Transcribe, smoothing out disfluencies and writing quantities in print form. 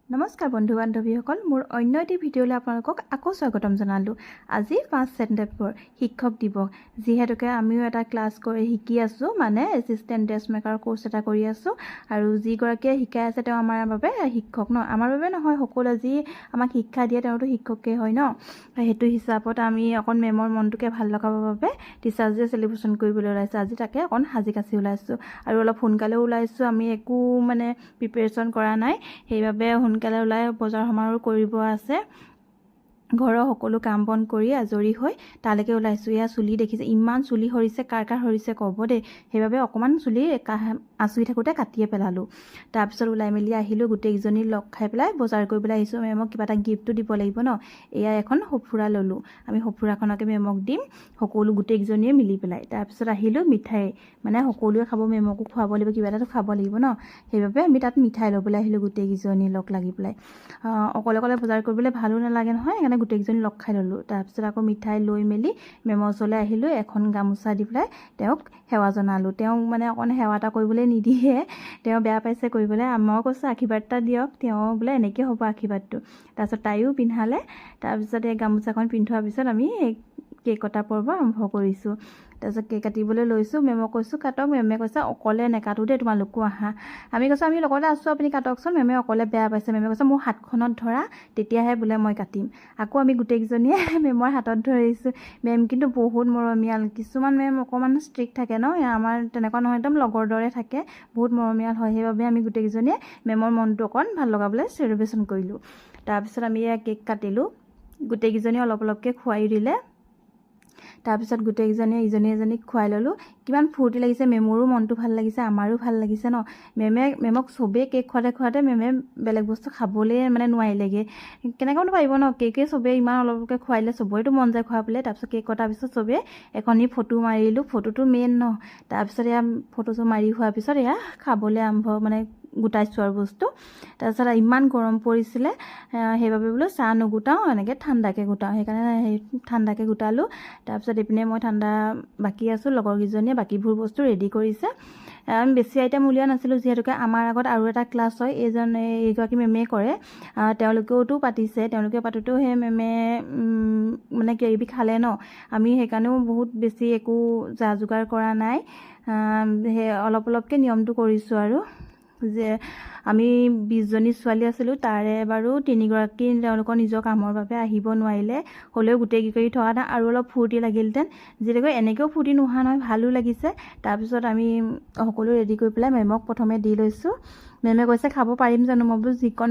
নমস্কাৰ বন্ধু বান্ধৱীসকল মোৰ অন্য এটি ভিডিঅ'লৈ আপোনালোকক আকৌ স্বাগতম জনালোঁ। আজি 5 ছেপ্টেম্বৰ শিক্ষক দিৱস। যিহেতুকে আমিও এটা ক্লাছ কৰি শিকি আছোঁ, মানে এছিষ্টেণ্ট ড্ৰেছ মেকাৰ কোৰ্চ এটা কৰি আছোঁ, আৰু যিগৰাকীয়ে শিকাই আছে তেওঁ আমাৰ বাবে শিক্ষক ন, আমাৰ বাবে নহয়, সকলোৱে যি আমাক শিক্ষা দিয়ে তেওঁতো শিক্ষকেই হয় ন। সেইটো হিচাপত আমি অকণ মেমৰ মনটোকে ভাল লগাবৰ বাবে টিচাৰ্ছ ডে চেলিব্ৰেশ্যন কৰিবলৈ ওলাইছোঁ। আজি তাকে অকণ সাজি কাচি ওলাইছোঁ, আৰু অলপ সোনকালেও ওলাইছোঁ। আমি একো মানে প্ৰিপেৰেশ্যন কৰা নাই, সেইবাবে সোনকালে ওলাই বজাৰ সমাৰো কৰিব আছে। ঘৰৰ সকলো কাম বন কৰি আজৰি হৈ তালৈকে ওলাইছোঁ। এয়া চুলি দেখিছে, ইমান চুলি সৰিছে, কাৰ সৰিছে ক'ব দেই। সেইবাবে অকণমান চুলি আঁচুৰি থাকোঁতে কাটিয়ে পেলালোঁ। তাৰপিছত ওলাই মেলি আহিলোঁ, গোটেইকেইজনী লগ খাই পেলাই বজাৰ কৰিবলৈ আহিছোঁ। মেমক কিবা এটা গিফ্টটো দিব লাগিব ন। এয়া এখন সঁফুৰা ল'লোঁ, আমি সঁফুৰাখনকে মেমক দিম, সকলো গোটেইকেইজনীয়ে মিলি পেলাই। তাৰপিছত আহিলোঁ মিঠাই, মানে সকলোৱে খাব, মেমকো খুৱাব লাগিব, কিবা এটাতো খাব লাগিব ন। সেইবাবে আমি তাত মিঠাই ল'বলৈ আহিলোঁ গোটেইকেইজনী লগ লাগি পেলাই। অকলে অকলে বজাৰ কৰিবলৈ ভালো নালাগে নহয়, সেইকাৰণে গোটেইকেইজনী লগ খাই ল'লোঁ। তাৰপিছত আকৌ মিঠাই লৈ মেলি মেমৰ ওচৰলৈ আহিলোঁ। এখন গামোচা দি পেলাই তেওঁক সেৱা জনালোঁ। তেওঁক মানে অকণ সেৱা এটা কৰিবলৈ নিদিয়ে, তেওঁ বেয়া পাইছে কৰিবলৈ। মই কৈছোঁ আশীৰ্বাদ এটা দিয়ক, তেওঁ বোলে এনেকৈ হ'ব আশীৰ্বাদটো। তাৰপিছত তাইও পিন্ধালে। তাৰপিছত এই গামোচাখন পিন্ধোৱাৰ পিছত আমি কেক কটা পৰ্ব আৰম্ভ কৰিছোঁ। তাৰপিছত কেক কাটিবলৈ লৈছোঁ, মেমক কৈছোঁ কাটক। মেমে কৈছে অকলে নেকাটো দেই, তোমালোকো আহা। আমি কৈছোঁ আমি লগতে আছোঁ, আপুনি কাটকচোন। মেমে অকলে বেয়া পাইছে। মেমে কৈছে মোৰ হাতখনত ধৰা, তেতিয়াহে বোলে মই কাটিম। আকৌ আমি গোটেইকেইজনীয়ে মেমৰ হাতত ধৰিছোঁ। মেম কিন্তু বহুত মৰমীয়াল। কিছুমান মেম অকণমান ষ্ট্ৰিক্ট থাকে ন, আমাৰ তেনেকুৱা নহয়, একদম লগৰ দৰে থাকে, বহুত মৰমীয়াল হয়। সেইবাবে আমি গোটেইকেইজনীয়ে মেমৰ মনটো অকণ ভাল লগাবলৈ চেলিব্ৰেশ্যন কৰিলোঁ। তাৰপিছত আমি কেক কাটিলোঁ, গোটেইকেইজনীয়ে অলপ অলপকৈ খুৱাই দিলে। তাৰপিছত গোটেইকেইজনীয়ে ইজনী এজনীক খুৱাই ল'লোঁ। কিমান ফূৰ্তি লাগিছে, মেমৰো মনটো ভাল লাগিছে, আমাৰো ভাল লাগিছে ন। মেমক চবেই কেক খুৱাওঁতে মেমে বেলেগ বস্তু খাবলৈ মানে নোৱাৰিলেগৈ। কেনেকৈনো পাৰিব ন, কেকে চবেই ইমান অলপকৈ খুৱাই দিলে, চবৰেতো মন যায় খুৱাবলৈ। তাৰপিছত কেক কটাৰ পিছত চবেই এখনি ফটো মাৰিলোঁ, ফটোটো মেইন ন। তাৰপিছত এয়া ফটো মাৰি হোৱাৰ পিছত এয়া খাবলৈ মানে গোটাইছোঁ আৰু বস্তু। তাৰপিছত ইমান গৰম পৰিছিলে, সেইবাবে বোলো চাহ নুগোটাওঁ, এনেকৈ ঠাণ্ডাকৈ গোটাওঁ, সেইকাৰণে ঠাণ্ডাকৈ গোটালোঁ। তাৰপিছত এইপিনে মই ঠাণ্ডা বাকী আছোঁ, লগৰকেইজনীয়ে বাকীবোৰ বস্তু ৰেডি কৰিছে। আমি বেছি আইটেম উলিওৱা নাছিলোঁ, যিহেতুকে আমাৰ আগত আৰু এটা ক্লাছ হয়, এইগৰাকী মেমে কৰে, তেওঁলোকেওতো পাতিছে। তেওঁলোকে পাতোঁতেও সেই মেমে মানে কিবাকিবি খালে ন। আমি সেইকাৰণেও বহুত বেছি একো যা যোগাৰ কৰা নাই, সেই অলপ অলপকৈ নিয়মটো কৰিছোঁ। আৰু যে আমি 20জনী ছোৱালী আছিলোঁ, তাৰে বাৰু 3গৰাকী তেওঁলোকৰ নিজৰ কামৰ বাবে আহিব নোৱাৰিলে, হ'লেও গোটেইকেইগৰাকী থকা নাই আৰু অলপ ফূৰ্তি লাগিলহেঁতেন। যিহেতুকে এনেকৈও ফূৰ্তি নোহোৱা নহয়, ভালো লাগিছে। তাৰপিছত আমি সকলো ৰেডি কৰি পেলাই মেমক প্ৰথমে দি লৈছোঁ। মেমে কৈছে খাব পাৰিম জানো, মই বোলো যিকণ